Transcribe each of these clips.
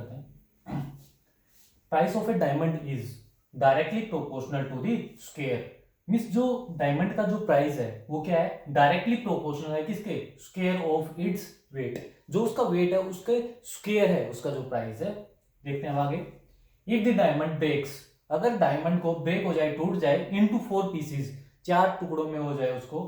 करते हैं। Price of a diamond is directly proportional to the square. Means जो diamond का जो प्राइस है वो क्या है, डायरेक्टली प्रोपोर्शनल है किसके, स्क्वायर ऑफ इट्स वेट। जो उसका वेट है उसके स्क्वायर है उसका जो प्राइस है। देखते हैं आगे। इफ द डायमंड ब्रेक्स, अगर डायमंड को ब्रेक हो जाए, टूट जाए, इनटू 4 पीसेस, 4 टुकड़ों में हो जाए, उसको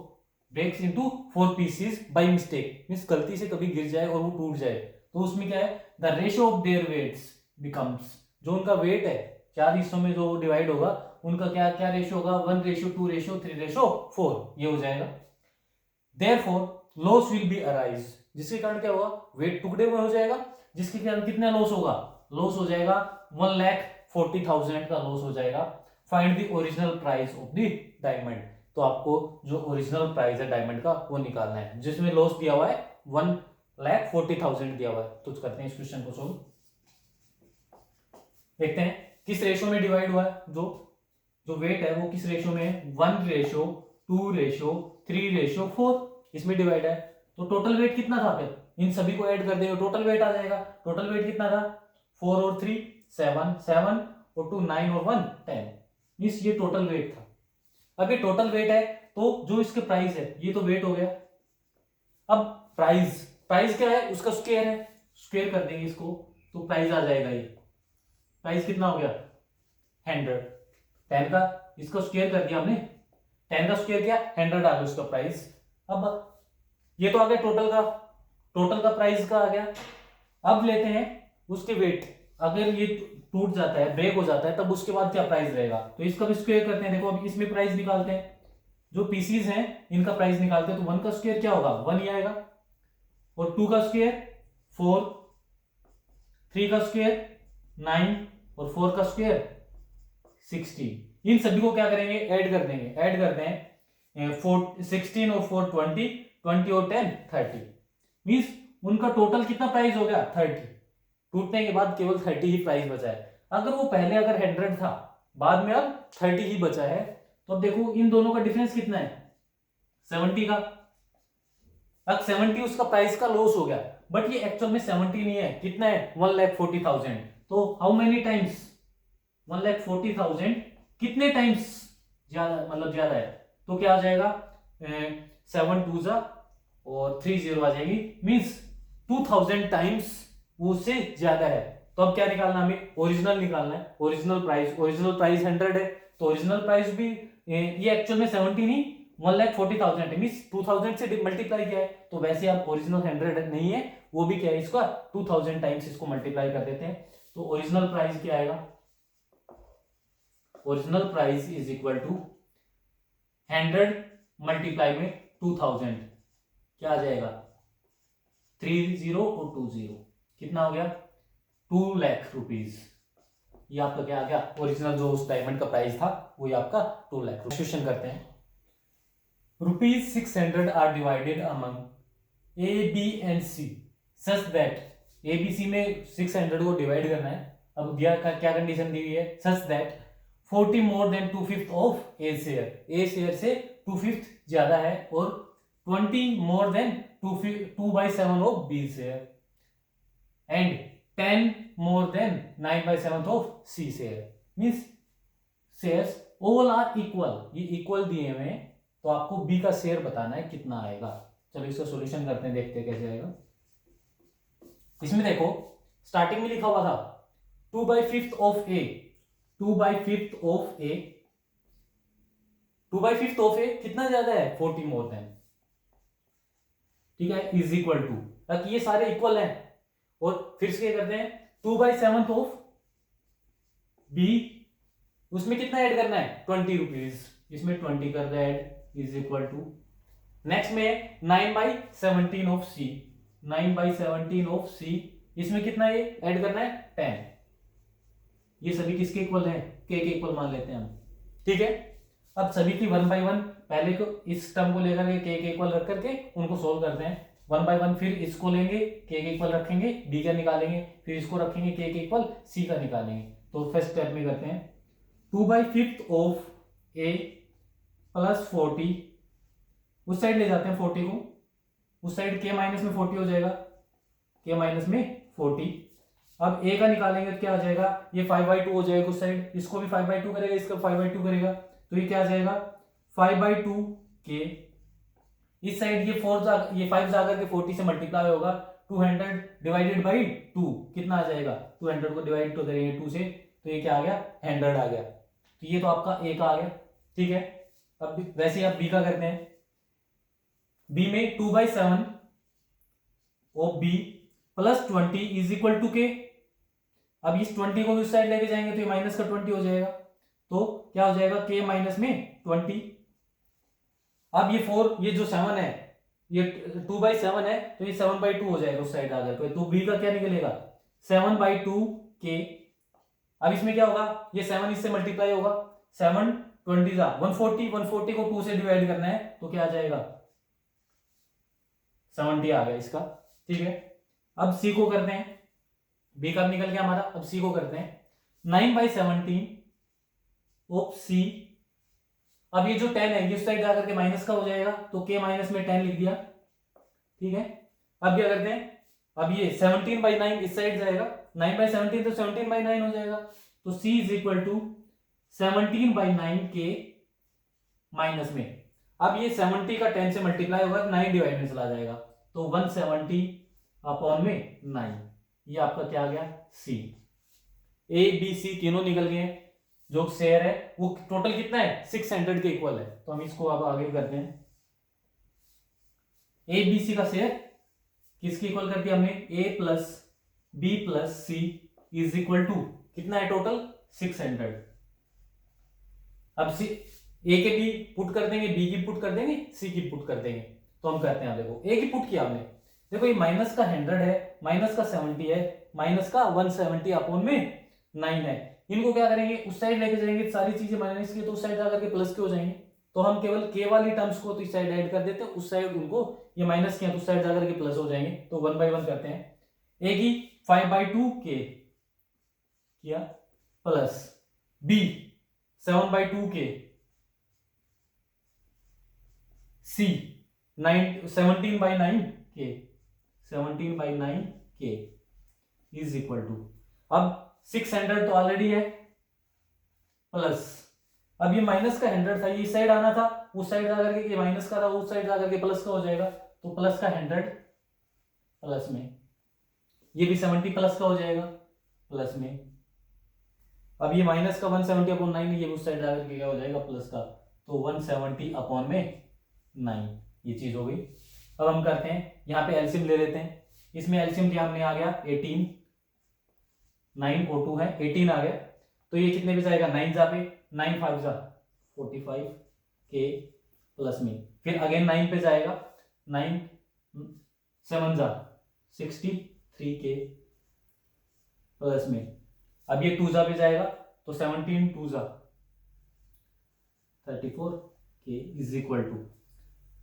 breaks into 4 pieces by mistake, means गलती से कभी गिर जाए और वो टूट जाए, तो उसमें क्या है, the ratio of their weights becomes, जो उनका वेट है 4 हिस्सों में जो डिवाइड होगा उनका क्या क्या रेशियो होगा, 1:2:3:4 ये हो जाएगा। Therefore loss will be arise, जिसके कारण क्या होगा, वेट टुकड़े में हो जाएगा, जिसके कारण कितना लॉस होगा, लॉस हो जाएगा 1,40,000 का लॉस हो जाएगा। Find the original price of the diamond, तो आपको जो ओरिजिनल प्राइस है डायमंड का वो निकालना है, जिसमें लॉस दिया हुआ है 1,40,000 दिया हुआ है। तो करते हैं इस क्वेश्चन को सोल्व। देखते हैं किस रेशो में डिवाइड हुआ है, जो वेट है वो किस रेशो में है, 1:2:3:4 इसमें डिवाइड है। तो टोटल वेट कितना था, फिर इन सभी को ऐड कर देंगे टोटल वेट आ जाएगा। टोटल वेट कितना था, 4 और 3 7, 7 और 2 9 और 1 10, मींस ये टोटल वेट था। अब ये टोटल वेट है तो जो इसके प्राइस है ये तो वेट हो गया। अब प्राइस क्या है, उसका स्क्वायर है, स्क्वायर कर देंगे इसको तो प्राइस आ जाएगा। ये प्राइस कितना हो गया 100, 10 का इसका स्क्वायर कर दिया हमने, 10 का स्क्वायर किया 100 आ गया उसका प्राइस। अब ये तो आ गया टोटल का प्राइस का आ गया। अब लेते हैं उसके वेट, अगर ये टूट जाता है, ब्रेक हो जाता है, तब उसके बाद क्या प्राइस रहेगा, तो इसका भी स्क्वायर करते हैं। देखो अभी इसमें प्राइस निकालते हैं, जो पीसीज हैं इनका प्राइस निकालते हैं, तो 1 का स्क्वायर क्या होगा 1 ही आएगा, और 2 का स्क्वायर 4, 3 का स्क्वायर 9 और 4 का स्क्वायर 16। इन सभी को क्या करेंगे, ऐड कर देंगे, ऐड करते हैं 16 और 4 20, 20 और 10 30, मींस उनका टोटल कितना प्राइस हो गया 30। टूटने के बाद केवल 30 ही प्राइस बचा है। अगर वो पहले अगर 100 था, बाद में अब 30 ही बचा है, तो अब देखो इन दोनों का डिफरेंस कितना है 70 का। अब 70 उसका प्राइस का लॉस हो गया, बट ये एक्चुअल में 70 नहीं है, कितना है 1,40,000। तो हाउ मेनी टाइम्स 1,40,000 कितने टाइम्स ज्यादा, मतलब ज्यादा है, तो क्या आ जाएगा 7 2 जा और 3 0 आ जाएगी, मींस 2000 टाइम्स वो उससे ज्यादा है। तो अब क्या निकालना, हमें ओरिजिनल निकालना है। ओरिजिनल प्राइस 100 है, तो ओरिजिनल प्राइस भी ये एक्चुअल में 70 नहीं 1,40,000 है, मींस 2000 से मल्टीप्लाई किया है, तो वैसे आप ओरिजिनल 100 नहीं है, वो भी क्या है इसका 2000 टाइम्स इसको मल्टीप्लाई कर देते हैं। तो ओरिजिनल प्राइस क्या आएगा, original price is equal to 100 multiply में 2000, क्या आ जाएगा 30 और 20, कितना हो गया 2 लाख रुपीज। ये आपका क्या आ गया, ओरिजिनल जो उस डायमंड का प्राइस था वो ये आपका 2 लाख। क्वेश्चन करते हैं। ₹600 are divided among A B and C such that, A B C में 600 को डिवाइड करना है। अब दिया का क्या कंडीशन दी हुई है, such that 40 more than 2/5 of A share, A share से 2/5 ज्यादा है, और 20 more than 2/7 of B share, and 10 more than 9/7 of C share, means shares all are equal, ये इक्वल दिए हुए हैं, तो आपको बी का शेयर बताना है कितना आएगा। चलो इसका सॉल्यूशन करते हैं, देखते हैं कैसे आएगा। इसमें देखो स्टार्टिंग में लिखा हुआ था 2/5 of a, 2/5 of a, 2/5 of a कितना ज्यादा है 40 मोर देन, ठीक है, इज इक्वल टू, ताकि ये सारे इक्वल हैं, और फिर से क्या करते हैं 2/7 ऑफ बी, उसमें कितना ऐड करना है 20 रुपीज, इसमें 20 कर दे add, is equal to, next में 9/17 ऑफ सी, 9/17 ऑफ सी, इसमें कितना ये ऐड करना है 10, ये सभी किसके इक्वल है, के इक्वल मान लेते हैं हम, ठीक है। अब सभी की 1 बाय 1 पहले को इस टर्म को लेकर के इक्वल रख करके उनको सोल्व करते हैं 1 बाय 1, फिर इसको लेंगे के इक्वल रखेंगे, डी का निकालेंगे, फिर इसको रखेंगे के इक्वल सी का निकालेंगे। तो फर्स्ट स्टेप में करते हैं 2/5 ऑफ ए प्लस 40, उस साइड ले जाते हैं 40 को, उस साइड के माइनस में 40 हो जाएगा, के माइनस में 40 अब ए का निकालेंगे तो क्या आ जाएगा, ये 5/2 हो जाएगा उस साइड, इसको भी 5/2 करेगा, इसका 5/2 करेगा, तो ये क्या आ जाएगा 5/2 के, इस साइड ये 5 जाकर के 40 से मल्टीप्लाई होगा, 200 डिवाइडेड बाई 2 कितना आ जाएगा, 200 को डिवाइड तो करेंगे 2 से, तो ये क्या आ गया 100 आ गया। तो ये तो आपका ए का आ गया, ठीक है। अब वैसे ही आप बी का करते हैं, बी में 2/7 of B plus 20 is equal to के। अब इस 20 को इस साइड लेके जाएंगे तो ये माइनस का 20 हो जाएगा, तो क्या हो जाएगा के माइनस में 20। अब ये 4, ये जो 7 है, ये 2/7 है, तो ये 7/2 हो जाएगा उस साइड आकर के, तो बी का क्या निकलेगा 7/2 के। अब इसमें क्या होगा, ये 7 इससे मल्टीप्लाई होगा, 7 20 140, 140 को 2 से डिवाइड करना है, तो क्या आ जाएगा 70 आ गया इसका, ठीक है। अब सी को करते हैं, बी का निकल गया हमारा, अब सी को करते हैं 9/17 ऑफ सी। अब ये जो 10 है ये साइड जाकर के माइनस का हो जाएगा, तो के माइनस में 10 लिख दिया, ठीक है। अब क्या करते हैं, अब ये 17/9 इस साइड जाएगा, 9/17 तो 17/9 हो जाएगा, तो सी इज इक्वल टू 17/9 के माइनस में, अब ये 70 का 10 से मल्टीप्लाई होगा, 9 डिवाइड में चला जाएगा, तो 170 अपॉन में 9, ये आपका क्या आ गया सी। ए बी सी तीनों निकल गए, जो शेयर है वो टोटल कितना है 600 के इक्वल है, तो हम इसको अब आगे करते हैं। ए बी सी का शेयर किसके इक्वल कर दिया हमने, A plus B plus C is equal to कितना है टोटल 600। अब सी ए के बी पुट कर देंगे, बी की पुट कर देंगे, सी की पुट कर देंगे, तो हम कहते हैं देखो ए की पुट किया हमने, देखो ये माइनस का 100 है, माइनस का 70 है, माइनस का 170 अपॉन में 9 है, इनको क्या करेंगे उस साइड लेके जाएंगे, सारी चीजें माइनस की तो उस साइड जाकर के प्लस के हो जाएंगे, तो हम केवल के वाली टर्म्स को तो इस साइड ऐड कर देते हैं, उस साइड उनको ये माइनस किया तो उस साइड जाकर के प्लस हो जाएंगे, तो 1/1 करते हैं। ए की 5/2 के किया प्लस बी 7/2 के, सी 17/9 के, 17/9 के इज इक्वल टू, अब 600 तो ऑलरेडी है प्लस, अब ये माइनस का 100 था, ये इस साइड आना था, उस साइड जाकर के ये माइनस का था, उस साइड जाकर के प्लस का हो जाएगा, तो प्लस का 100 प्लस में, ये भी 70 प्लस का हो जाएगा प्लस में, अब ये माइनस का 170 अपॉन 9, ये उस साइड जाकर के क्या हो जाएगा प्लस का, तो 170 अपॉन में 9, ये चीज हो गई। अब हम करते हैं यहाँ पे एलसीएम ले लेते हैं, इसमें एलसीएम लिया हमने आ गया 18, 9 और 2 है 18 आ गया, तो ये कितने पे जाएगा 9 जा पे, 9 5 जा 45 के प्लस में, फिर अगेन 9 पे जाएगा, 9 7 जा 63 के प्लस में, अब ये 2 जा पे जाएगा, तो 17 2 जा 34 के इज इक्वल टू,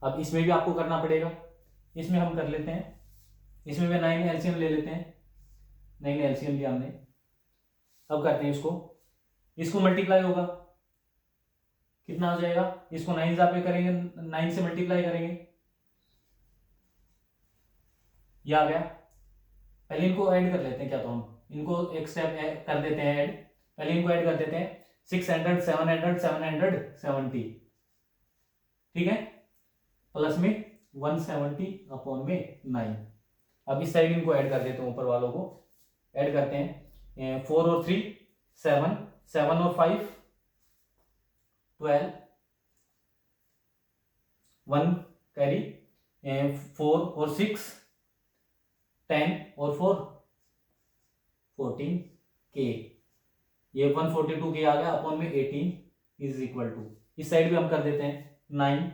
अब इसमें भी आपको करना पड़ेगा, इसमें हम कर लेते हैं, इसमें भी 9 एलसीएम ले लेते हैं, 9 एलसीएम लिया हमने, अब करते हैं इसको मल्टीप्लाई होगा, कितना हो जाएगा, इसको 9 जा पे करेंगे, 9 से मल्टीप्लाई करेंगे, ये आ गया। पहले इनको ऐड कर लेते हैं, क्या तो हम इनको एक स्टेप कर देते हैं ऐड, पहले इनको ऐड कर देते हैं, 600 700 770, ठीक है, प्लस में 170 अपॉन में 9, अब इस साइड इनको ऐड कर देते हैं, ऊपर वालों को ऐड करते हैं, 4 और 3 7, 7 और 5 12, 1 कैरी, 4 और 6 10 और 4 14 के, ये 142 के आ गया अपॉन में 18 इज इक्वल टू, इस साइड भी हम कर देते हैं 9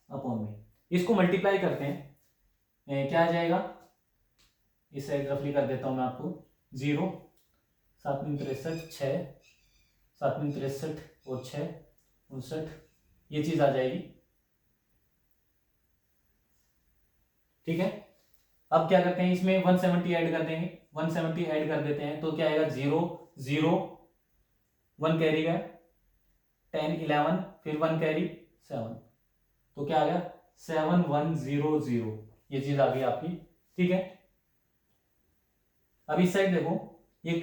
अपॉन में, इसको मल्टीप्लाई करते हैं, क्या आ जाएगा, इस साइड रफली कर देता हूं मैं आपको, 0 7 63 6 7 63 और 6 59, ये चीज आ जाएगी, ठीक है। अब क्या करते हैं, इसमें 170 ऐड कर देंगे, 170 ऐड कर देते हैं, तो क्या आएगा 0 0 1 कैरी गया, 10 11 फिर 1 कैरी 7, तो क्या आ गया 7100, ये चीज आ गई आपकी, ठीक है। अब इस साइड देखो, ये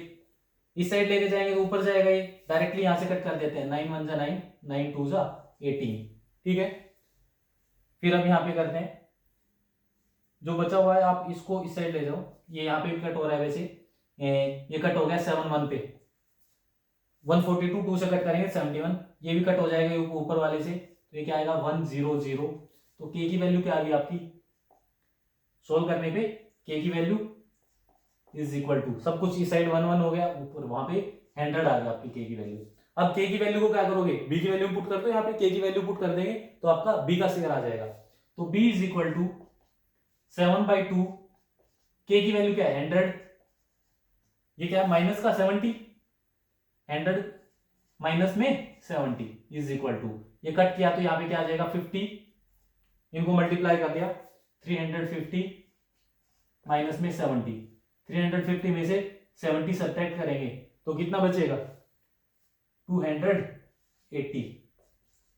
इस साइड लेके जाएंगे तो ऊपर जाएगा, ये डायरेक्टली यहां से कट कर देते हैं, 9 1 जा 9, 9 2 जा 18, ठीक है। फिर अब यहाँ पे करते हैं, जो बचा हुआ है आप इसको इस साइड ले जाओ, ये यहाँ पे भी कट हो रहा है वैसे, ये कट हो गया 7 1 पे, 142 2 से कट करेंगे 71, ये भी कट हो जाएगा ऊपर वाले से, तो ये क्या आएगा 1 0 0। तो के की वैल्यू क्या आ गई आपकी, सोल्व करने पे के की वैल्यू इज इक्वल टू, सब कुछ इस साइड 1 1 हो गया, ऊपर वहां पे 100 आ गया आपकी के की वैल्यू। अब के की वैल्यू को क्या करोगे, बी की वैल्यू पुट कर दो, यहाँ पे के की वैल्यू पुट कर देंगे तो आपका बी का शेयर आ जाएगा। तो बी इज इक्वल टू 7/2, के की वैल्यू क्या है 100, ये क्या है माइनस का 70, 100 माइनस में 70 इज इक्वल टू, ये कट किया तो यहाँ पे क्या आ जाएगा 50, इनको मल्टीप्लाई कर दिया, 350 माइनस में 70, 350 में से 70 सब्ट्रैक्ट करेंगे तो कितना बचेगा 280,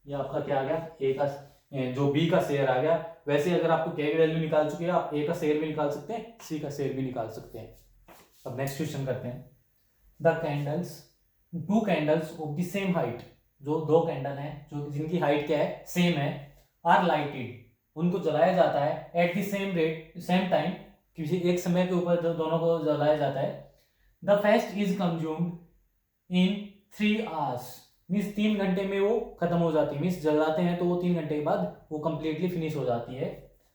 ये आपका क्या आ गया ए का, जो बी का शेयर आ गया। वैसे अगर आपको के की वैल्यू निकाल चुके हैं, आप ए का शेयर भी निकाल सकते हैं, सी का शेयर भी निकाल सकते हैं। अब नेक्स्ट क्वेश्चन करते हैं, the candles, 2 candles of the same height, जो 2 कैंडल हैं जो जिनकी हाइट क्या है सेम है, आर लाइटेड, उनको जलाया जाता है at the same rate same time, किसी एक समय के ऊपर दोनों को जलाया जाता है। The fest is consumed in 3 hours, means 3 घंटे में वो खत्म हो जाती है, मीन्स जलाते हैं तो वो 3 घंटे के बाद वो कंप्लीटली फिनिश हो जाती है,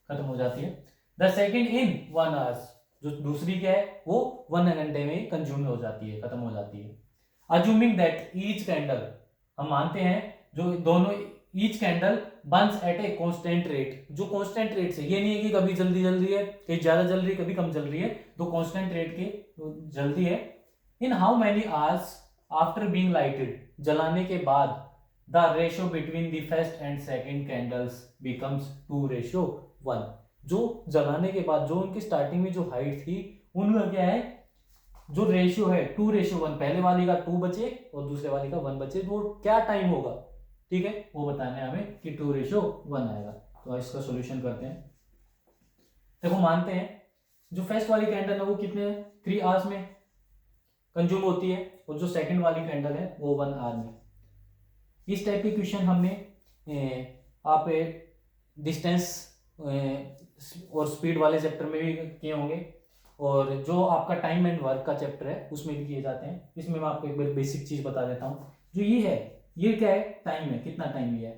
खत्म हो जाती है। द सेकेंड इन 1 आवर्स, जो दूसरी क्या है वो 1 घंटे में कंज्यूम हो जाती है, खत्म हो जाती है। अज्यूमिंग दैट ईच कैंडल, हम मानते हैं जो दोनों each candle burns at a constant rate, जो कांस्टेंट रेट से, ये नहीं है कि कभी जल्दी जल रही है, कहीं ज्यादा जल रही है, कभी कम जल रही है, तो कांस्टेंट रेट के जलती है। In how many hours after being lighted, जलाने के बाद the ratio between the first and second candles becomes 2:1, जो जलाने के बाद जो उनकी स्टार्टिंग में जो हाइट थी उनका क्या है, जो रेशियो है 2:1, पहले वाली का 2 बचे और दूसरे वाली का 1 बचे, तो क्या टाइम होगा, ठीक है, वो बताना है हमें कि 2:1 आएगा। तो इसका सॉल्यूशन करते हैं। देखो मानते हैं जो फर्स्ट वाली कैंडल है वो कितने 3 आवर्स में कंज्यूम होती है, और जो सेकंड वाली कैंडल है वो 1 आवर में। इस टाइप के क्वेश्चन हमने आप डिस्टेंस और स्पीड वाले चैप्टर में भी किए होंगे, और जो आपका टाइम एंड वर्क का चैप्टर है उसमें भी किए जाते हैं। इसमें मैं आपको एक बार बेसिक चीज बता देता हूँ, जो ये है ये क्या है टाइम है, कितना टाइम लिया है,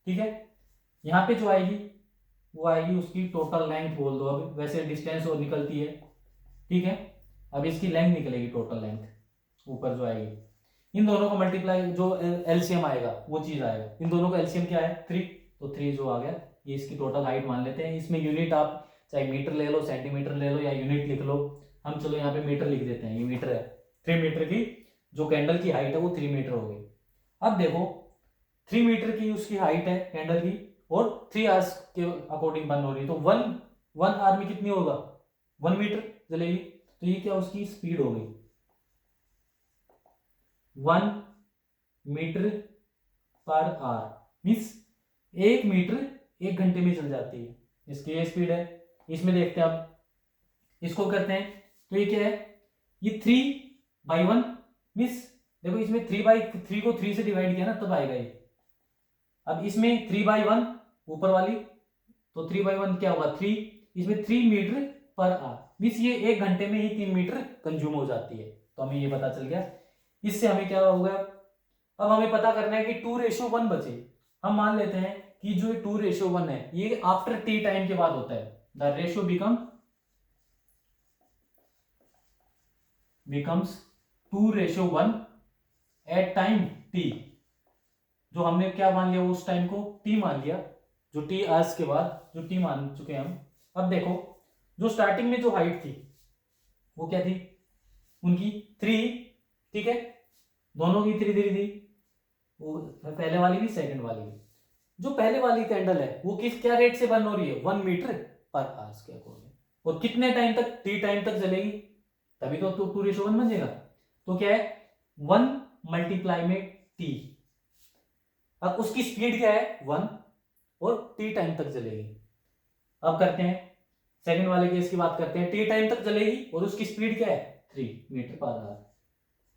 ठीक है। यहाँ पे जो आएगी वो आएगी उसकी टोटल लेंथ बोल दो, अब वैसे डिस्टेंस और निकलती है, ठीक है। अब इसकी लेंथ निकलेगी, टोटल लेंथ ऊपर जो आएगी, इन दोनों को मल्टीप्लाई, जो एलसीएम आएगा वो चीज आएगा, इन दोनों का एलसीएम क्या है 3, तो 3 जो आ गया ये इसकी टोटल हाइट मान लेते हैं। इसमें यूनिट आप चाहे मीटर ले लो, सेंटीमीटर ले लो, या यूनिट लिख लो, हम चलो यहाँ पे मीटर लिख देते हैं, ये मीटर है, 3 मीटर की जो कैंडल की हाइट है वो 3 मीटर हो गई। अब देखो 3 मीटर की उसकी हाइट है कैंडल की, और 3 आवर्स के अकॉर्डिंग बर्न हो रही है, तो 1 आवर में कितनी होगा 1 मीटर जलेगी, तो ये क्या उसकी स्पीड हो गई 1 metre per hour, means 1 metre 1 घंटे में चल जाती है, इसकी ये स्पीड है। इसमें देखते हैं अब इसको करते हैं, तो ये क्या है ये 3/1, मीन्स देखो इसमें 3/3 को 3 से डिवाइड किया ना तब आएगा ये। अब इसमें 3/1 ऊपर वाली, तो 3/1 क्या होगा 3, इसमें 3 मीटर पर आवर, मीन्स ये 1 घंटे में ही 3 मीटर कंज्यूम हो जाती है। तो हमें ये पता चल गया, इससे हमें क्या होगा, अब हमें पता करना है कि 2:1 बचे। हम मान लेते हैं कि जो 2:1 है ये आफ्टर टी टाइम के बाद होता है, the ratio becomes 2:1 at time T, जो हमने क्या मान लिया उस टाइम को टी मान लिया, जो टी आवर्स के बाद जो टी मान चुके हैं हम। अब देखो जो स्टार्टिंग में जो हाइट थी वो क्या थी उनकी 3, ठीक है, दोनों की 3 थी, वो पहले वाली भी सेकंड वाली भी। जो पहले वाली कैंडल है वो किस क्या रेट से बर्न हो रही है 1 मीटर पर आवर्स के अकॉर्डिंग, और कितने टाइम तक टी टाइम तक जलेगी, तभी तो 2:1 बनेगा। तो क्या है 1 मल्टीप्लाई में टी, अब उसकी स्पीड क्या है 1 और टी टाइम तक जलेगी। अब करते हैं सेकंड वाले केस की बात करते हैं, टी टाइम तक चलेगी और उसकी स्पीड क्या है 3 मीटर पर आवर।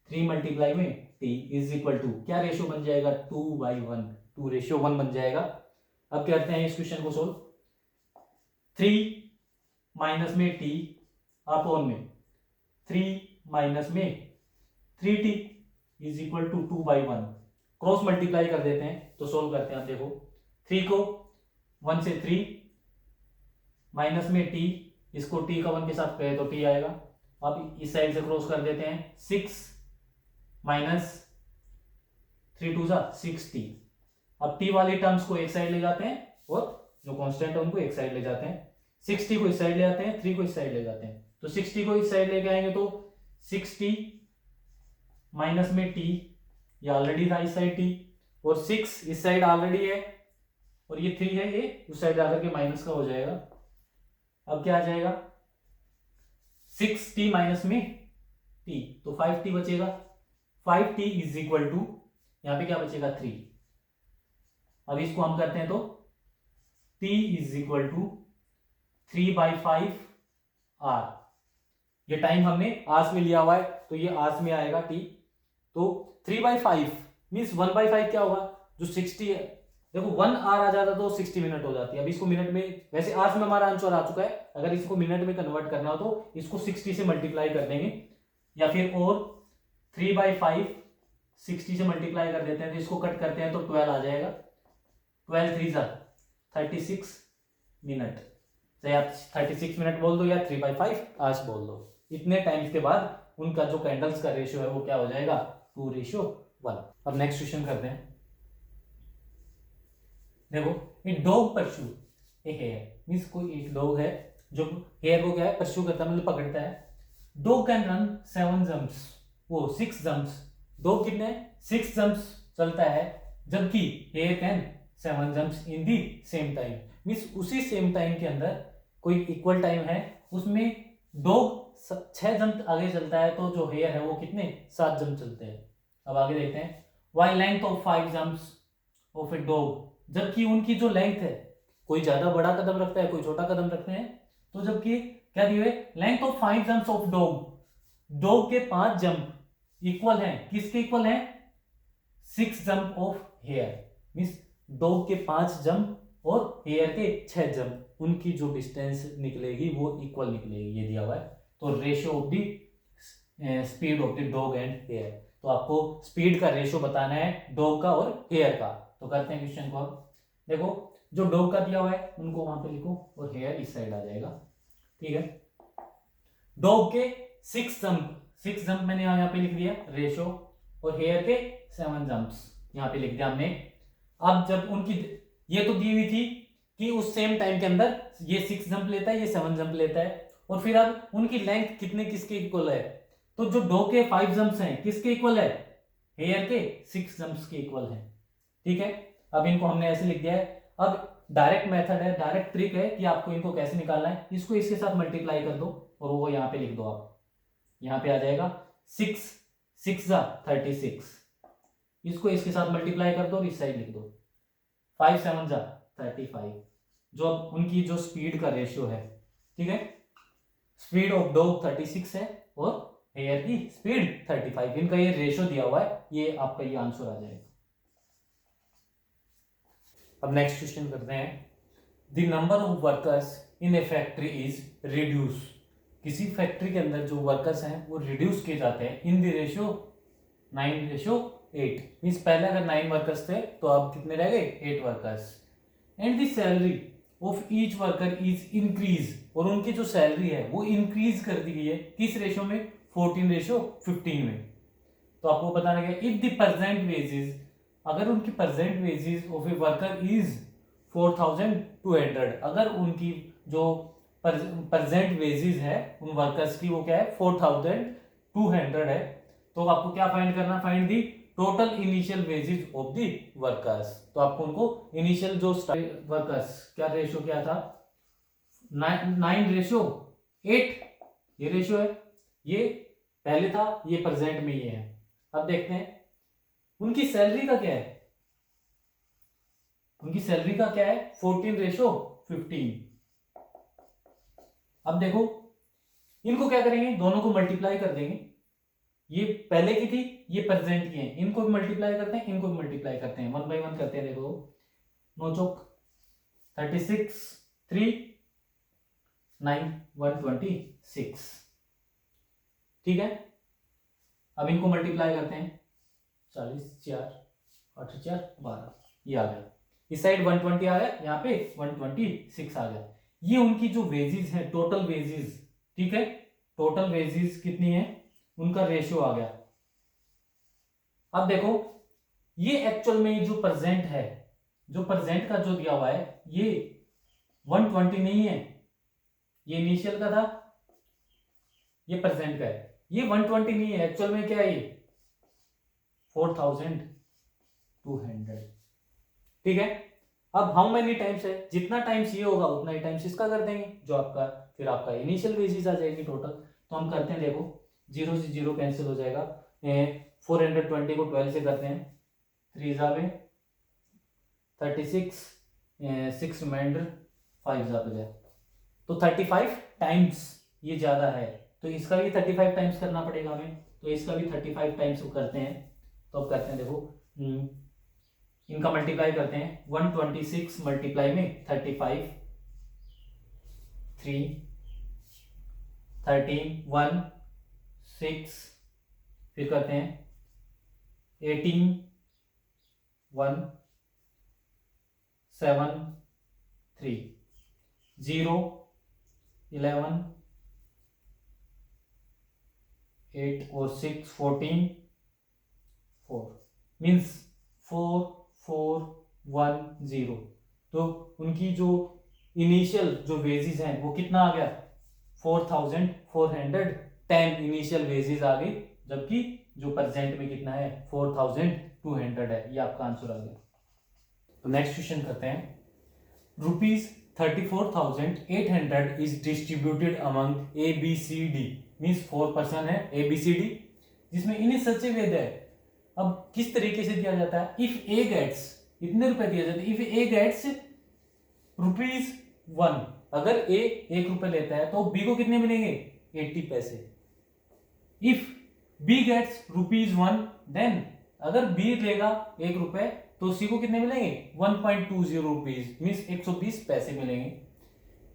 3 मल्टीप्लाई में टी इज इक्वल टू क्या रेशियो बन जाएगा 2/1, 2:1 बन जाएगा। अब करते हैं इस क्वेश्चन को सोल्व। 3 माइनस में टी अपॉन में 3 माइनस में 3t is equal to 2/1। Cross multiply कर देते हैं तो सोल्व करते हैं। आप देखो 3 को 1 से 3 माइनस में t, इसको t का 1 के साथ कहे तो t आएगा। अब इस साइड से क्रॉस कर देते हैं 6 माइनस 3 2 6t। अब t वाली टर्म्स को एक साइड ले जाते हैं और जो कांस्टेंट है उनको एक साइड ले जाते हैं। 6t को इस साइड ले जाते हैं, 3 को इस साइड ले जाते हैं। तो 6t को इस साइड लेके आएंगे तो 6t माइनस में t, ये ऑलरेडी था इस साइड t, और 6 इस साइड ऑलरेडी है और ये 3 है, ये उस साइड आकर के माइनस का हो जाएगा। अब क्या आ जाएगा 6t माइनस में t, तो 5t बचेगा। 5t इज इक्वल टू यहां पे क्या बचेगा 3। अब इसको हम करते हैं तो t is equal to 3/5 r। ये टाइम हमने आवर्स में लिया हुआ है तो ये आवर्स में आएगा t। तो 3/5 मीन्स 1/5 क्या होगा, जो 60 है, देखो 1 आवर आ जाता तो 60 मिनट हो जाती है। अब इसको मिनट में, वैसे आवर्स में हमारा आंसर आ चुका है, अगर इसको मिनट में कन्वर्ट करना हो तो इसको 60 से मल्टीप्लाई कर देंगे, या फिर और 3/5 60 से मल्टीप्लाई कर देते हैं तो इसको कट करते हैं तो 12 आ जाएगा। 12 3 36 मिनट, चाहे आप 36 मिनट बोल दो या 3/5 आवर्स बोल दो। इतने टाइम्स के बाद उनका जो कैंडल्स का रेशियो है वो क्या हो जाएगा 2:1। अब नेक्स्ट क्वेश्चन करते हैं। देखो a dog pursue a hare, means कोई एक डॉग है जो हेयर को क्या है परस्यू करता है, मतलब पकड़ता है। डॉग कैन रन 7 जंप्स, वो 6 जंप्स, डॉग कितने 6 जंप्स चलता है, जबकि hare can 7 jumps in the same time. Means उसी सेम टाइम के अंदर कोई इक्वल टाइम है, उसमें डॉग 6 जंप आगे चलता है तो जो हेयर है वो कितने 7 जंप चलते हैं। अब आगे देखते हैं। Why length of 5 jumps of a dog, जबकि उनकी जो लेंथ है, कोई ज्यादा बड़ा कदम रखता है कोई छोटा कदम रखते हैं, तो जबकि क्या दिए length of 5 jumps of dog, dog के 5 जंप इक्वल हैं, किसके इक्वल हैं 6 jump of hare. Means dog के 5 जंप और हेयर के 6 जंप, उनकी जो डिस्टेंस निकलेगी वो इक्वल निकलेगी, ये दिया हुआ है। तो ratio of the speed of the dog and hare, तो आपको स्पीड का रेशियो बताना है डॉग का और हेयर का। तो करते हैं क्वेश्चन को। अब देखो जो डॉग का दिया हुआ है उनको वहां पे लिखो और हेयर इस साइड आ जाएगा, ठीक है। डॉग के 6 जंप मैंने यहाँ पे लिख दिया रेशियो, और हेयर के 7 जंप्स यहाँ पे लिख दिया हमने। अब जब उनकी ये तो दी हुई थी कि उस सेम टाइम के अंदर ये 6 जंप लेता है, ये 7 जंप लेता है, और फिर अब उनकी लेंथ कितने किसके इक्वल है, तो जो डॉग के 5 जंप्स हैं किसके इक्वल है हेयर के 6 जंप्स के इक्वल है, ठीक है। अब इनको हमने ऐसे लिख दिया है। अब डायरेक्ट मेथड है, डायरेक्ट ट्रिक है कि आपको इनको कैसे निकालना है। इसको इसके साथ मल्टीप्लाई कर दो और वो यहाँ पे लिख दो। आप यहाँ पे आ जाएगा 6 6 36, इसको इसके साथ मल्टीप्लाई कर दो और इस साइड लिख दो 5 7 35, जो अब उनकी जो स्पीड का रेशियो है, ठीक है। स्पीड ऑफ डॉग 36 है और हेयर की स्पीड 35, इनका ये रेशियो दिया हुआ है, ये आपका ये आंसर आ जाएगा। अब नेक्स्ट क्वेश्चन करते हैं। The number of workers in A factory is reduce, किसी फैक्ट्री के अंदर जो वर्कर्स हैं वो रिड्यूस किए जाते हैं इन द रेशियो 9:8। मींस पहले अगर 9 वर्कर्स थे तो अब कितने रह गए 8 workers. And the salary of each worker is increase, और उनकी जो सैलरी है वो इंक्रीज कर दी गई है किस रेशियो में 14:15 में। तो आपको बताना क्या, इफ द प्रेजेंट वेजेस, अगर उनकी present wages of a worker is 4200, अगर उनकी जो प्रेजेंट वेजेस है उन वर्कर्स की वो क्या है 4200 है, तो आपको क्या फाइंड करना, find the total initial wages of the workers. तो आपको उनको इनिशियल जो वर्कर्स क्या रेशियो क्या था 9:8, ये रेशियो है, ये पहले था, ये प्रेजेंट में ये है। अब देखते हैं उनकी सैलरी का क्या है, उनकी सैलरी का क्या है 14:15। अब देखो इनको क्या करेंगे, दोनों को मल्टीप्लाई कर देंगे। ये पहले की थी, ये प्रेजेंट की है, इनको भी मल्टीप्लाई करते हैं, इनको भी मल्टीप्लाई करते हैं, 1 बाई 1 करते हैं। देखो 9 चौक 36, 3 9 126, ठीक है। अब इनको मल्टीप्लाई करते हैं, 40 4 8 4 12, ये आ गया। इस साइड 120 आ गया, यहाँ पे 126 आ गया। ये उनकी जो वेजेस है, टोटल वेजेस, ठीक है, टोटल वेजेस कितनी है, उनका रेशियो आ गया। अब देखो ये एक्चुअल में जो प्रेजेंट है, जो प्रेजेंट का जो दिया हुआ है, ये 120 नहीं है, ये इनिशियल का था, ये प्रेजेंट का है। ये 120 नहीं है, एक्चुअल में क्या है ये 4200, ठीक है। अब हाउ मेनी टाइम्स है, जितना टाइम्स ये होगा उतना ही टाइम्स इसका कर देंगे, जो आपका फिर आपका इनिशियल वेजेस आ जाएगी टोटल। तो हम करते हैं, देखो 0 से 0 कैंसिल हो जाएगा, 420 को 12 से करते हैं, 3 जा में 36, 6 रिमाइंडर 5 जा पे जाए, तो 35 टाइम्स ये ज्यादा है, तो इसका भी 35 टाइम्स करना पड़ेगा हमें, तो इसका भी 35 टाइम्स करते हैं। तो अब करते हैं, देखो इनका मल्टीप्लाई करते हैं, 126 मल्टीप्लाई में 35, 3 13 1 6, फिर करते हैं 18 1 7 3 0 11 8 और 6 14 4, मीन्स 4 4 1 0। तो उनकी जो इनिशियल जो वेजेस हैं वो कितना आ गया, 4410 इनिशियल वेजेस आ गई, जबकि जो प्रेजेंट में कितना है 4200 है। ये आपका आंसर आ गया। तो नेक्स्ट क्वेश्चन करते हैं, ₹34,800 is distributed among A B C D, means 4 person है ए बी सी डी, जिसमें इन सच वेद है। अब किस तरीके से दिया जाता है, इफ ए गेट्स, इतने रुपए दिया जाता है, इफ ए गेट्स ₹1, अगर ए 1 रुपए लेता है तो बी को कितने मिलेंगे 80 पैसे। इफ बी गेट्स ₹1, देन अगर बी लेगा 1 रुपए तो सी को कितने मिलेंगे 1.20 रुपीज, मीन्स 120 पैसे मिलेंगे।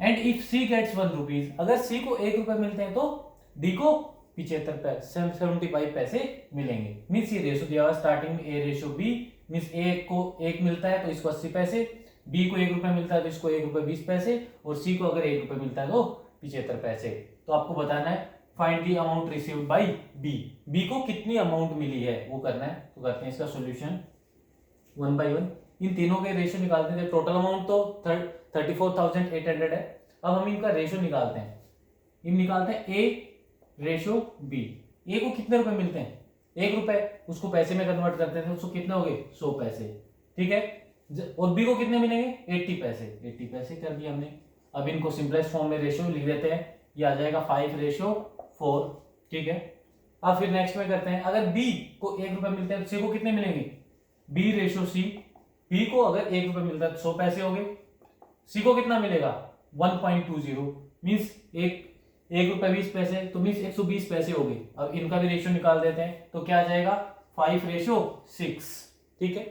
एंड इफ सी गेट्स ₹1, अगर सी को 1 रुपए मिलते हैं तो डी को 75 पैसे मिलेंगे। मीन्स ये रेशो दिया हुआ स्टार्टिंग में, ए रेशो बी, मीन्स ए को 1 मिलता है तो इसको 80 पैसे, बी को 1 रुपए मिलता है तो इसको 1 रुपए 20 पैसे, और सी को अगर 1 रुपए मिलता है तो 75 पैसे। तो आपको बताना है find the amount received by B, B को कितनी अमाउंट मिली है वो करना है। तो करते हैं इसका सोल्यूशन 1 बाई 1, इन तीनों के रेशियो निकालते थे। टोटल अमाउंट तो 34,800 है। अब हम इनका रेशियो निकालते हैं, इन निकालते हैं ए रेशियो बी। ए को कितने रुपए मिलते हैं 1 रुपए, उसको पैसे में कन्वर्ट करते थे, उसको कितने हो गए 100 पैसे, ठीक है। और बी को कितने मिलेंगे 80 पैसे, 80 पैसे कर दिया हमने। अब इनको सिंपलेस्ट फॉर्म में रेशियो लिख देते हैं, ये आ जाएगा 5:4, ठीक है। अब फिर नेक्स्ट में करते हैं, अगर बी को 1 रुपए मिलते हैं तो सी को कितने मिलेंगे, बी रेशियो सी, बी को अगर 1 रुपए मिलता है तो 100 पैसे हो गए, सी को कितना मिलेगा 1.20, मीन्स 1 रुपए 20 पैसे, तो मीन्स 120 पैसे हो गए। अब इनका भी रेशियो निकाल देते हैं, तो क्या आ जाएगा 5:6, ठीक है।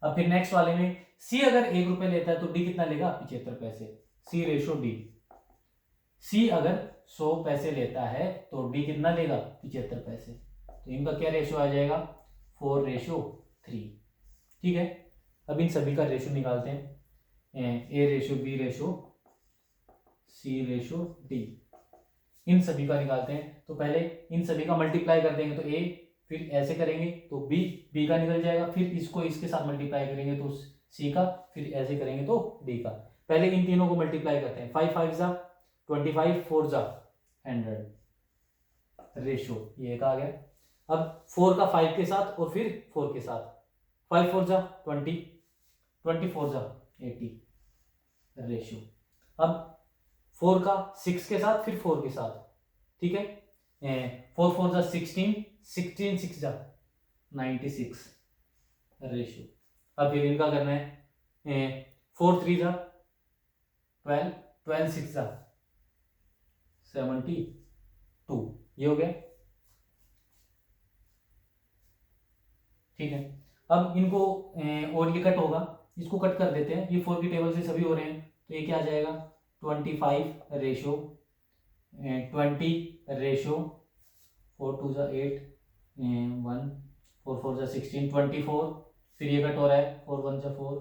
अब फिर नेक्स्ट वाले में सी अगर 1 रुपए लेता है तो डी कितना लेगा 75 पैसे, सी रेशियो डी। सी अगर 100 पैसे लेता है तो डी कितना लेगा 75 पैसे, तो इनका क्या रेशियो आ जाएगा 4:3, ठीक है। अब इन सभी का रेशियो निकालते हैं, A ratio B ratio C ratio D, इन सभी का निकालते हैं। तो पहले इन सभी का मल्टीप्लाई कर देंगे तो ए, फिर ऐसे करेंगे तो बी, बी का निकल जाएगा, फिर इसको इसके साथ मल्टीप्लाई करेंगे तो सी का, फिर ऐसे करेंगे तो डी का। पहले इन तीनों को मल्टीप्लाई करते हैं, 5 5 जा 25, 4 जा 100, रेशियो ये एक आ गया। अब 4 का 5 के साथ और फिर 4 के साथ, 5 4 जा 20, 24 जा 80, रेशियो। अब 4 का 6 के साथ फिर 4 के साथ, ठीक है। 4 4 जा 16, 16 6 जा 96, रेशियो। अब फिर इनका करना है 4 3 जा 12, 12 6 जा 72 ये हो गया। ठीक है, अब इनको और ये कट होगा, इसको कट कर देते हैं, ये 4 की टेबल से सभी हो रहे हैं, तो ये क्या आ जाएगा 25/20/4 1 4 4 16 24, फिर ये कट हो रहा है 4 1 4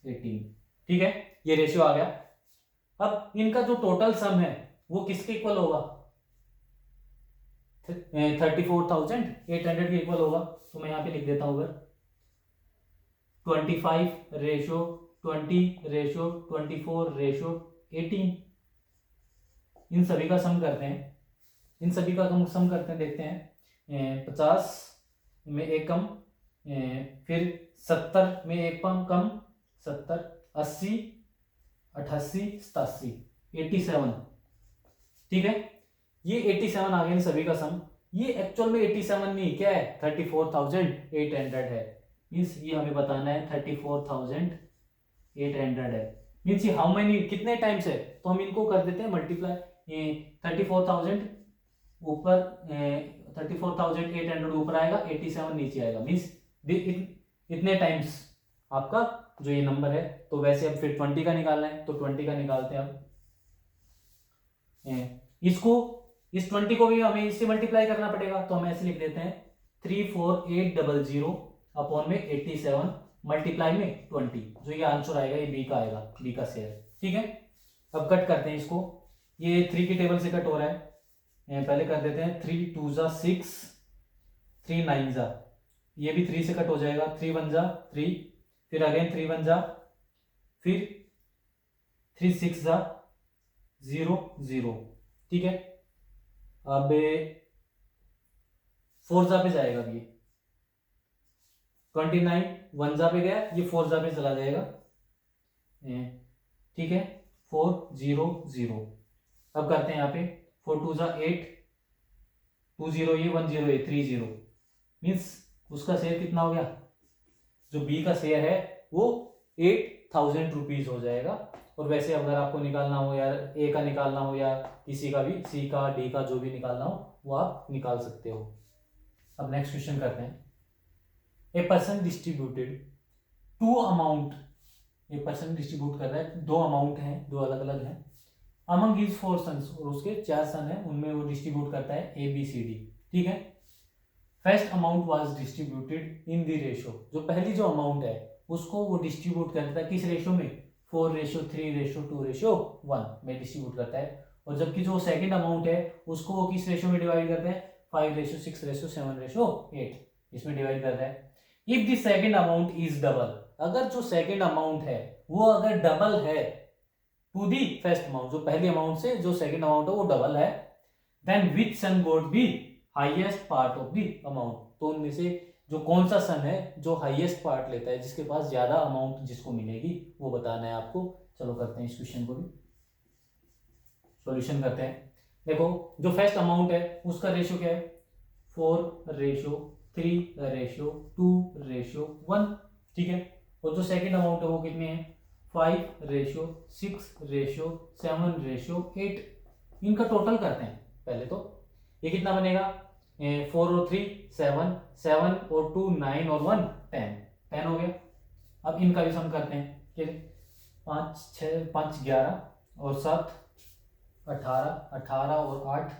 18। ठीक है, ये रेशियो आ गया। अब इनका जो टोटल सम है वो किसके इक्वल होगा, 34,800 के इक्वल होगा। तो मैं यहाँ पे लिख देता हूँ, अगर 25/20/24/18 इन सभी का सम करते हैं, इन सभी का सम करते हैं, देखते हैं 50 में एक कम, फिर 70 में एक कम 70 80 88 87 87। ठीक है, ये 87 आ गया इन सभी का सम। ये एक्चुअल में 87 नहीं, क्या है 34,800 है। मीन्स ये हमें बताना है 34,800 है। मीन्स ये हाउ मेनी कितने टाइम्स है, तो हम इनको कर देते हैं मल्टीप्लाई। ये 34,000 ऊपर 34,800 ऊपर आएगा, 87 नीचे आएगा। मीन्स इतने टाइम्स आपका जो ये नंबर है। तो वैसे अब फिर 20 का निकालना है, तो 20 का निकालते हैं। अब इसको इस 20 को भी हमें इससे मल्टीप्लाई करना पड़ेगा, तो हम ऐसे लिख देते हैं 34800 अपॉन में 87 मल्टीप्लाई में 20, जो ये आंसर आएगा ये बी का आएगा, बी का शेयर। ठीक है, अब कट करते हैं इसको, ये 3 की टेबल से कट हो रहा है, पहले कर देते हैं 3 2 जा 6 3 9 जा, ये भी 3 से कट हो जाएगा, 3 1 जा 3, फिर अगेन 3 1 जा, फिर 3 6 जा 0 0। ठीक है, अब 4 जा पे जाएगा, ये 29 1 जा पे गया, ये 4 जा पे चला जाएगा। ठीक है, 4 0 0। अब करते हैं यहाँ पे 4 2 जा 8 2 0 ये 1 0 ये 3 0। मीन्स उसका शेयर कितना हो गया, जो बी का शेयर है वो 8,000 रुपीज हो जाएगा। और वैसे अगर आपको निकालना हो या ए का निकालना हो या किसी का भी, सी का डी का जो भी निकालना हो वो आप निकाल सकते हो। अब नेक्स्ट क्वेश्चन करते हैं। A person distributed to amount, a person distribute कर रहा है, 2 अमाउंट हैं, 2 अलग अलग हैं, अमंग हिज 4 सन्स, और उसके 4 सन हैं, उनमें वो डिस्ट्रीब्यूट करता है ए बी सी डी। ठीक है, first amount was distributed in the ratio, जो पहली जो अमाउंट है उसको वो डिस्ट्रीब्यूट करता है किस रेशियो में, 4:3:2:1 में डिस्ट्रीब्यूट करता है। और जबकि जो सेकंड अमाउंट है उसको वो किस रेशियो में डिवाइड करता है, 5:6:7:8 इसमें डिवाइड करता है। If the second amount is double, अगर जो सेकंड अमाउंट है वो अगर डबल है टू दी फर्स्ट अमाउंट, जो पहली अमाउंट से जो सेकंड अमाउंट है वो डबल है, then which son got the highest part of the amount, तो उनमें से जो कौन सा सन है जो हाईएस्ट पार्ट लेता है, जिसके पास ज्यादा अमाउंट जिसको मिलेगी वो बताना है आपको। चलो करते हैं इस क्वेश्चन को भी, सॉल्यूशन करते हैं। देखो जो फर्स्ट अमाउंट है उसका रेशियो क्या है, 4:3:2:1। ठीक है, और जो सेकंड अमाउंट है वो कितने हैं, 5:6:7:8। इनका टोटल करते हैं पहले, तो ये कितना बनेगा, 4 और 3 7 7 और 2 9 और 1 10 10 हो गया। अब इनका भी सम करते हैं, ठीक है, 5 6 5 11 और 7 18 18 और 8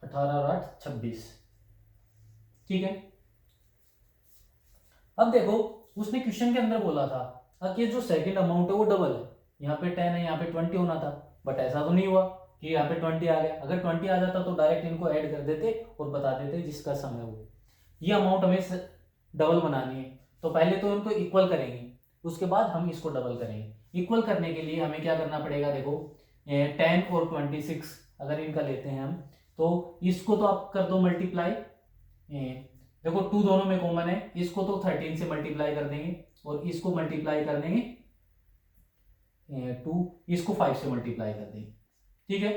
18 और 8 26। ठीक है, अब देखो उसने क्वेश्चन के अंदर बोला था कि जो सेकंड अमाउंट है वो डबल है, यहाँ पे 10 है यहाँ पे 20 होना था, बट ऐसा तो नहीं हुआ कि यहाँ पे 20 आ गया। अगर 20 आ जाता तो डायरेक्ट इनको ऐड कर देते और बता देते जिसका सम है वो। ये अमाउंट हमें डबल बनानी है, तो पहले तो उनको इक्वल करेंगे, उसके बाद हम इसको डबल करेंगे। इक्वल करने के लिए हमें क्या करना पड़ेगा, देखो 10 और 26 अगर इनका लेते हैं हम, तो इसको तो आप कर दो मल्टीप्लाई, देखो 2 दोनों में कॉमन है, इसको तो 13 से मल्टीप्लाई कर देंगे और इसको मल्टीप्लाई कर देंगे 2, इसको 5 से मल्टीप्लाई कर देंगे। ठीक है,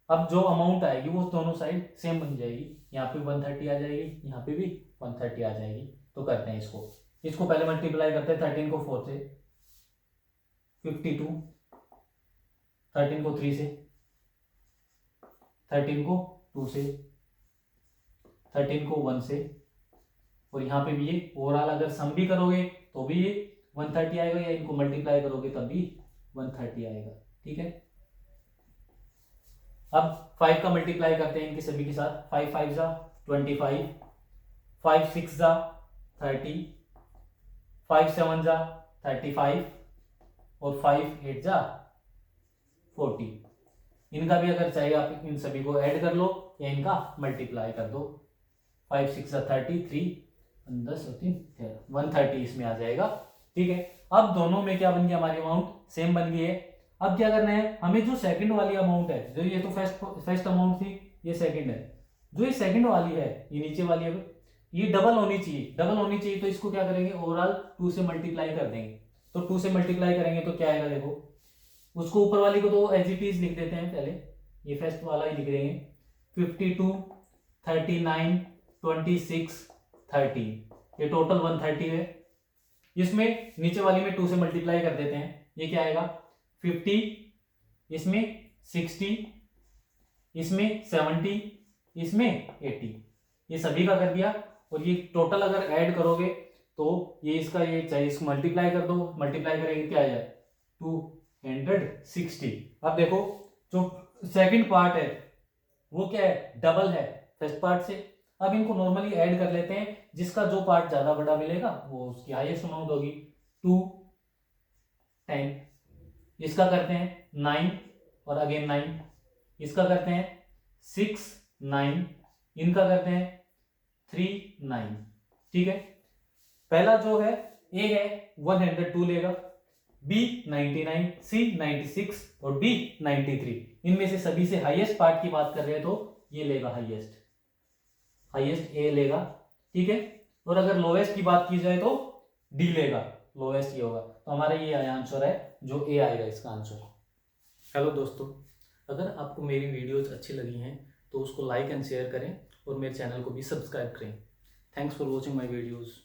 अब जो अमाउंट आएगी वो दोनों साइड सेम बन जाएगी, यहाँ पे 130 आ जाएगी, यहाँ पे भी 130 आ जाएगी। तो करते हैं इसको पहले मल्टीप्लाई करते हैं 13 को 4 से 52, 13 को 3 से, 13 को 2 से, 13 को 1 से, और यहाँ पे भी ये ओवरऑल अगर सम भी करोगे तो भी ये 130 आएगा, या इनको मल्टीप्लाई करोगे तब भी 130 आएगा। ठीक है, अब 5 का मल्टीप्लाई करते हैं इनके सभी के साथ। 5 5 जा 25, 5 6 जा 30, 5 7 जा 35, और 5 8 जा 40। इनका भी अगर चाहिए आप इन सभी को ऐड कर लो या इनका मल्टीप्लाई कर दो। 5 6 जा 30, 3 10 और 3 13, 130 इसमें आ जाएगा। ठीक है, अब दोनों में क्या बन गया, हमारी अमाउंट सेम बन गई है। अब क्या करना है हमें, जो सेकंड वाली अमाउंट है, जो ये तो फर्स्ट अमाउंट थी, ये सेकंड है, जो ये सेकंड वाली है, ये नीचे वाली है, ये डबल होनी चाहिए। डबल होनी चाहिए तो इसको क्या करेंगे, ओवरऑल 2 से मल्टीप्लाई कर देंगे। तो 2 से मल्टीप्लाई करेंगे तो क्या आएगा, देखो उसको ऊपर वाली को तो एज इट इज लिख देते हैं, पहले ये फर्स्ट वाला ही लिख देंगे। 52 39 26 13, ये टोटल 130 है। इसमें नीचे वाली में 2 से मल्टीप्लाई कर देते हैं, ये क्या आएगा 50, इसमें 60, इसमें 70, इसमें 80, ये सभी का कर दिया। और ये टोटल अगर ऐड करोगे तो ये इसका, ये चाहिए इसको मल्टीप्लाई कर दो, मल्टीप्लाई करेंगे क्या आ जाए 260। अब देखो जो सेकंड पार्ट है वो क्या है, डबल है फर्स्ट पार्ट से। अब इनको नॉर्मली ऐड कर लेते हैं, जिसका जो पार्ट ज्यादा बड़ा मिलेगा वो उसकी हाईएस्ट अमाउंट होगी। 2 10, इसका करते हैं 9 और अगेन 9, इसका करते हैं 6 9, इनका करते हैं 3 9। ठीक है, पहला जो है ए है 102 लेगा, बी 99, सी 96 और डी 93। इनमें से सभी से हाईएस्ट पार्ट की बात कर रहे हैं तो ये लेगा हाईएस्ट ए लेगा। ठीक है, और अगर लोएस्ट की बात की जाए तो डी लेगा, लोएस्ट ये होगा। तो हमारा ये आंसर है, जो ए आएगा इसका आंसर। हेलो दोस्तों, अगर आपको मेरी वीडियोस अच्छी लगी हैं तो उसको लाइक एंड शेयर करें और मेरे चैनल को भी सब्सक्राइब करें। Thanks for watching my videos.